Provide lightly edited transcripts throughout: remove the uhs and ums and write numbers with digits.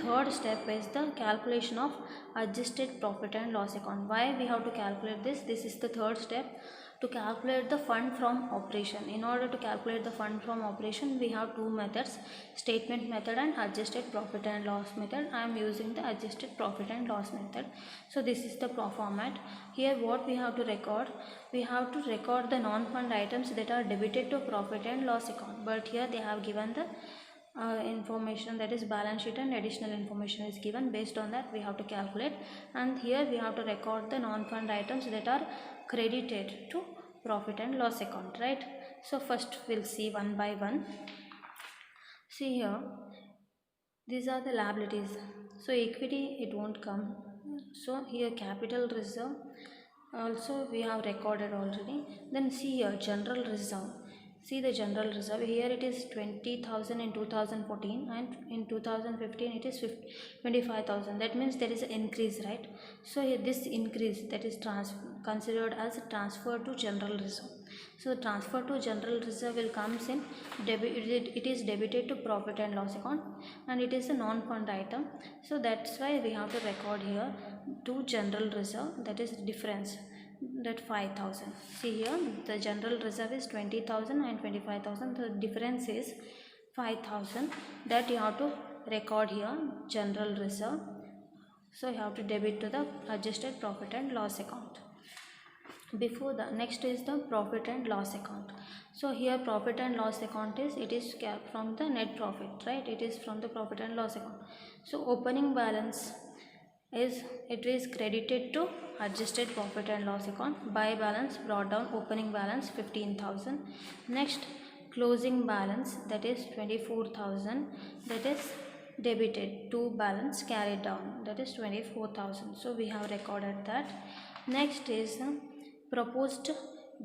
third step is the calculation of adjusted profit and loss account. Why we have to calculate this? This is the third step, to calculate the fund from operation. In order to calculate the fund from operation, we have two methods, statement method and adjusted profit and loss method. I am using the adjusted profit and loss method. So this is the format. Here what we have to record, we have to record the non-fund items that are debited to profit and loss account, but here they have given the information, that is balance sheet, and additional information is given. Based on that we have to calculate, and here we have to record the non-fund items that are credited to profit and loss account, right? So first we'll see one by one. See here, these are the liabilities. So equity, it won't come. So here capital reserve also we have recorded already. Then see here general reserve. See the general reserve, here it is 20,000 in 2014, and in 2015 it is 25,000. That means there is an increase, right? So here this increase, that is considered as transfer to general reserve. So transfer to general reserve will comes in it is debited to profit and loss account, and it is a non-fund item. So that's why we have to record here to general reserve, that is difference, that 5,000. See here the general reserve is 20,000 and 25,000. The difference is 5,000, that you have to record here general reserve. So you have to debit to the adjusted profit and loss account. Before the next is the profit and loss account. So here profit and loss account is, it is from the net profit, right? It is from the profit and loss account. So opening balance is, it is credited to adjusted profit and loss account. Buy balance brought down opening balance 15,000. Next closing balance, that is 24,000, that is debited to balance carried down, that is 24,000. So we have recorded that. Next is proposed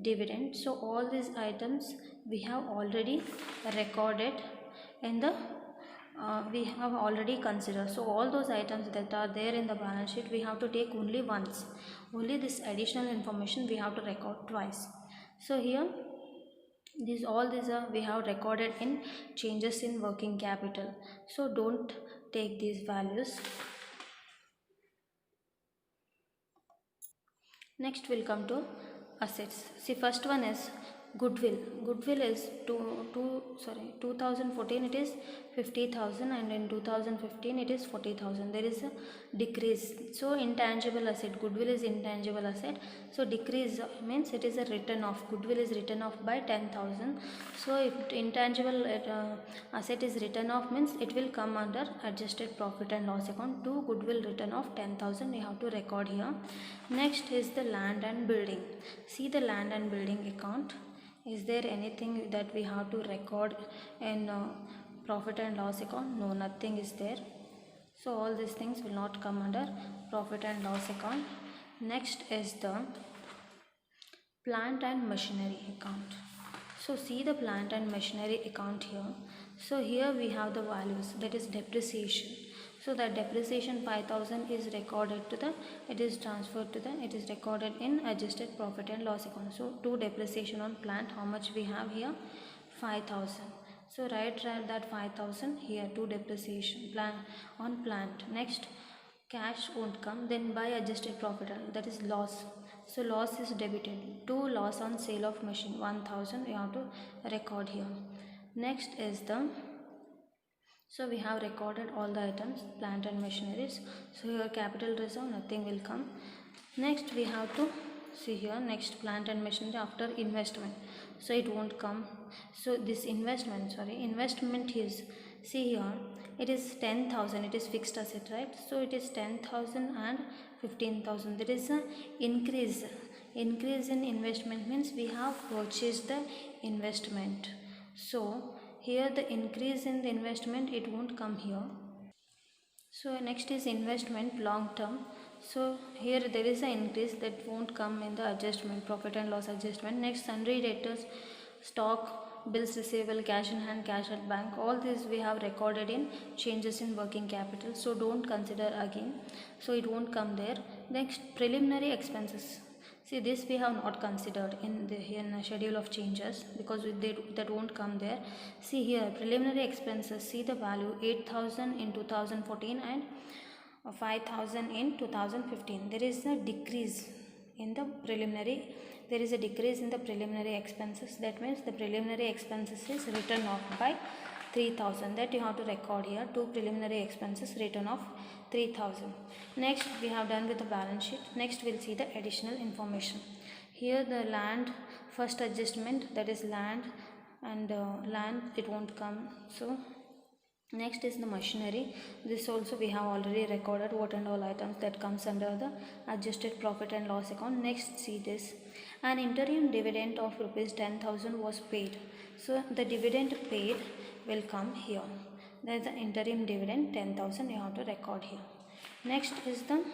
dividend. So all these items we have already recorded in the we have already considered. So all those items that are there in the balance sheet we have to take only once. Only this additional information we have to record twice. So here all these are we have recorded in changes in working capital. So don't take these values. Next we'll come to assets. See, first one is goodwill. Goodwill is 2014 it is 50,000, and in 2015 it is 40,000. There is a decrease. So intangible asset, goodwill is intangible asset. So decrease means it is a written off. Goodwill is written off by 10,000. So if intangible asset is written off, means it will come under adjusted profit and loss account. To goodwill written off 10,000 you have to record here. Next is the land and building. See the land and building account. Is there anything that we have to record in profit and loss account? No, nothing is there. So all these things will not come under profit and loss account. Next is the plant and machinery account. So see the plant and machinery account here. So here we have the values, that is depreciation. So that depreciation 5,000 is recorded to the, it is transferred to the, it is recorded in adjusted profit and loss account. So to depreciation on plant, how much we have here? 5,000. So write that 5,000 here to depreciation plan on plant. Next cash won't come, then by adjusted profit, that is loss. So loss is debited to loss on sale of machine 1,000 you have to record here. Next is the, so we have recorded all the items, plant and machineries. So here capital reserve, nothing will come. Next we have to see here, next plant and machinery after investment. So it won't come. So this investment is, see here, it is 10,000, it is fixed asset, right? So it is 10,000 and 15,000. There is a increase in investment, means we have purchased the investment. So here the increase in the investment, it won't come here. So next is investment long term. So here there is an increase, that won't come in the adjustment, profit and loss adjustment. Next sundry debtors, stock, bills receivable, cash in hand, cash at bank, all these we have recorded in changes in working capital. So don't consider again, so it won't come there. Next preliminary expenses. See, this we have not considered in the schedule of changes because that won't come there. See here, preliminary expenses. See the value 8,000 in 2014 and 5,000 in 2015. There is a decrease in the preliminary. There is a decrease in the preliminary expenses. That means the preliminary expenses is written off by 3,000. That you have to record here. Two preliminary expenses written off 3,000. Next we have done with the balance sheet. Next we'll see the additional information. Here the land first adjustment, that is land, and land it won't come. So next is the machinery. This also we have already recorded what and all items that comes under the adjusted profit and loss account. Next, see this. An interim dividend of rupees 10,000 was paid. So the dividend paid will come here. There is the interim dividend 10,000 you have to record here. Next is the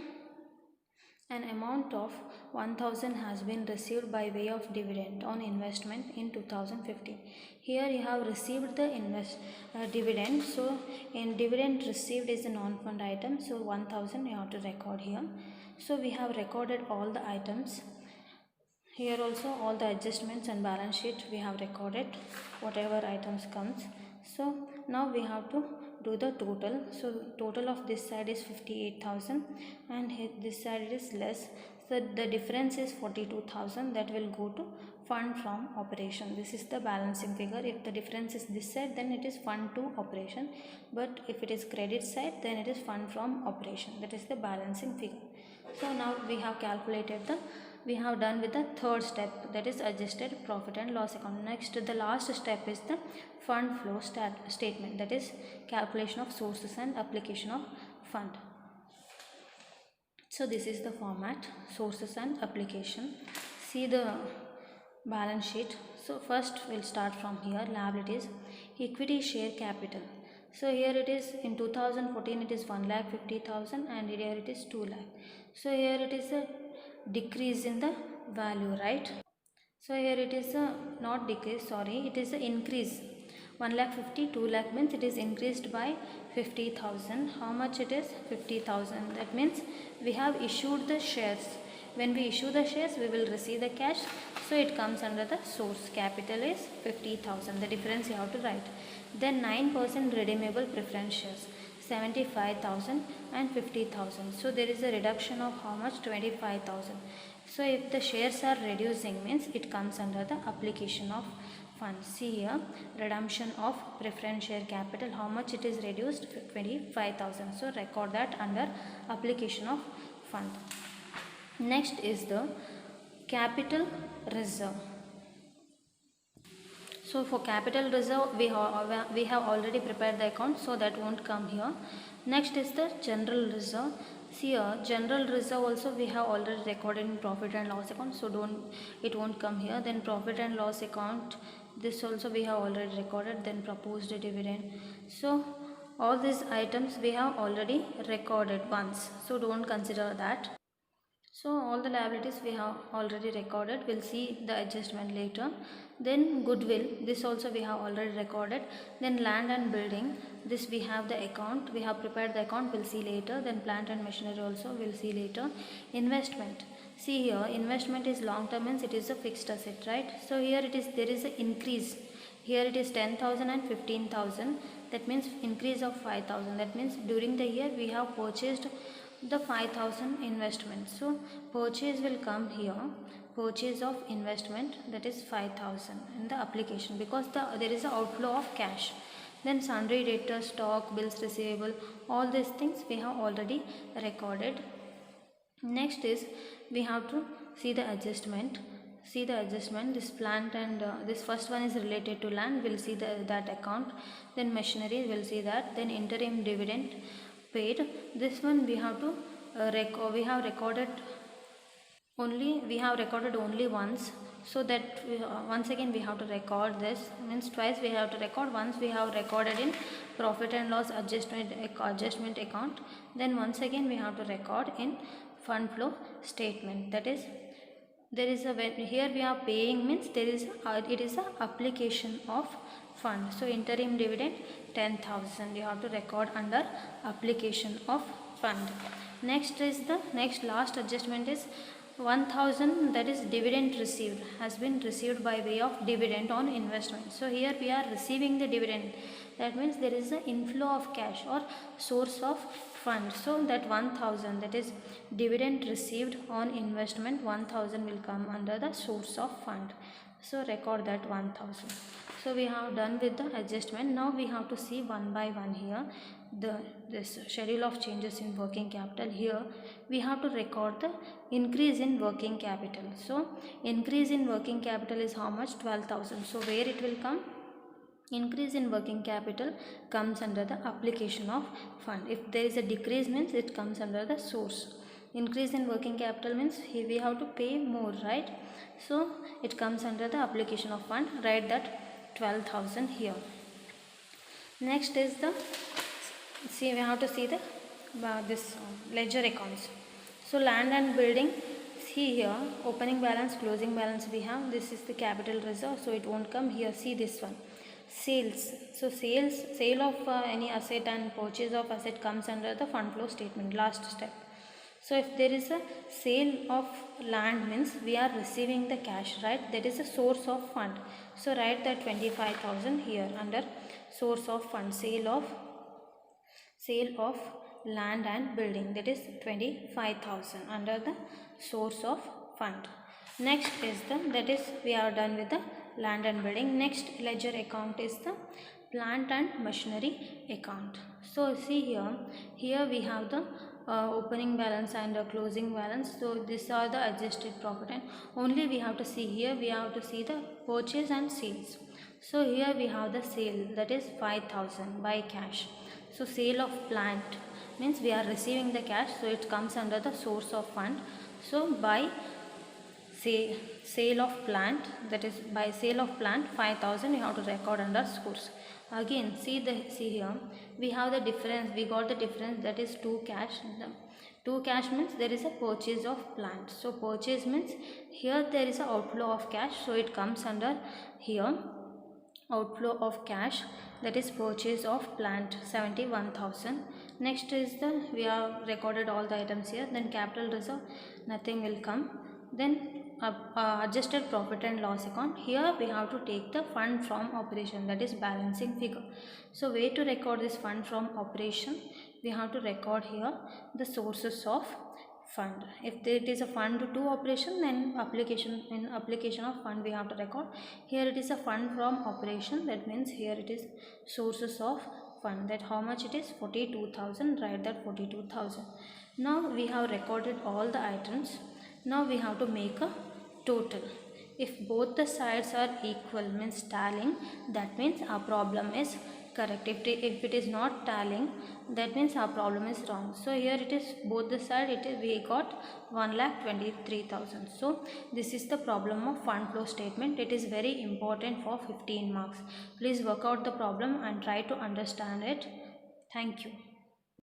an amount of 1,000 has been received by way of dividend on investment in 2015. Here you have received the dividend. So in dividend received is a non-fund item. So 1,000 you have to record here. So we have recorded all the items. Here also all the adjustments and balance sheet we have recorded whatever items comes. So now we have to do the total. So total of this side is 58,000 and this side is less. So the difference is 42,000 that will go to fund from operation. This is the balancing figure. If the difference is this side, then it is fund to operation. But if it is credit side, then it is fund from operation. That is the balancing figure. So now we have calculated we have done with the third step, that is adjusted profit and loss account. Next, the last step is the fund flow statement, that is calculation of sources and application of fund. So this is the format, sources and application. See the balance sheet. So first we'll start from here, liabilities, equity share capital. So here it is in 2014 it is 1,50,000 and here it is 2 lakh. So here it is a decrease in the value, right? So here it is a not decrease, sorry, it is an increase. 1,50,000, 2 lakh means it is increased by 50,000. How much it is? 50,000. That means we have issued the shares. When we issue the shares, we will receive the cash. So it comes under the source. Capital is 50,000. The difference you have to write. Then 9% redeemable preference shares. 75,000 and 50,000. So there is a reduction of how much? 25,000. So if the shares are reducing, means it comes under the application of funds. See here, redemption of preference share capital, how much it is reduced? 25,000. So record that under application of fund. Next is the capital reserve. So for capital reserve we have already prepared the account, so that won't come here. Next is the general reserve. See here, general reserve also we have already recorded in profit and loss account, so it won't come here. Then profit and loss account, this also we have already recorded. Then proposed dividend. So all these items we have already recorded once, so don't consider that. So all the liabilities we have already recorded. We'll see the adjustment later. Then goodwill, this also we have already recorded. Then land and building, this we have the account, we have prepared the account, we'll see later. Then plant and machinery also we'll see later. Investment, see here, investment is long term, means it is a fixed asset, right? So here it is, there is an increase. Here it is 10,000 and 15,000. That means increase of 5,000. That means during the year we have purchased the 5,000 investment. So purchase will come here, purchase of investment, that is 5,000 in the application, because there is an outflow of cash. Then sundry debtors, stock, bills receivable, all these things we have already recorded. Next is we have to see the adjustment. See the adjustment, this plant and this first one is related to land, we'll see that account. Then machinery, we'll see that. Then interim dividend paid, this one we have to we have recorded only once, so that once again we have to record this, means twice we have to record. Once we have recorded in profit and loss adjustment account, then once again we have to record in fund flow statement. That is, there is a, here we are paying, means there is it is a application of fund. So interim dividend 10,000 you have to record under application of fund. Next is the last adjustment is 1000, that is dividend received, has been received by way of dividend on investment. So here we are receiving the dividend, that means there is an inflow of cash or source of fund. So that 1000, that is dividend received on investment, 1000 will come under the source of fund. So record that 1000. So we have done with the adjustment. Now we have to see one by one here this schedule of changes in working capital. Here we have to record the increase in working capital. So increase in working capital is how much? 12,000. So where it will come? Increase in working capital comes under the application of fund. If there is a decrease, means it comes under the source. Increase in working capital means here we have to pay more, right? So it comes under the application of fund. Write that 12,000 here. Next is the, see, we have to see the this ledger accounts. So land and building, see here, opening balance, closing balance we have. This is the capital reserve, so it won't come here. See this one, sales. So sale of any asset and purchase of asset comes under the fund flow statement, last step. So if there is a sale of land, means we are receiving the cash, right? That is a source of fund. So write that 25,000 here under source of fund. Sale of land and building, that is 25,000 under the source of fund. Next is the, that is we are done with the land and building. Next ledger account is the plant and machinery account. So see here we have the opening balance and closing balance. So these are the adjusted profit, and only we have to see here, we have to see the purchase and sales. So here we have the sale, that is 5,000 by cash. So sale of plant means we are receiving the cash, so it comes under the source of fund. So by sale of plant, that is by sale of plant 5,000 you have to record under source. Again see here we have the difference, we got the difference, that is 2 cash. 2 cash means there is a purchase of plant. So purchase means here there is a outflow of cash, so it comes under here outflow of cash, that is purchase of plant 71,000. Next is the, we have recorded all the items here. Then capital reserve, nothing will come. Then adjusted profit and loss account, here we have to take the fund from operation, that is balancing figure. So way to record this fund from operation, we have to record here the sources of fund. If it is a fund to operation, then application of fund we have to record. Here it is a fund from operation, that means here it is sources of fund, that how much it is? 42,000. Write that 42,000. Now we have recorded all the items. Now we have to make a total. If both the sides are equal, means tallying, that means our problem is correct. If it is not tallying, that means our problem is wrong. So here it is both the side, it is, we got 1,23,000. So this is the problem of fund flow statement. It is very important for 15 marks. Please work out the problem and try to understand it. Thank you.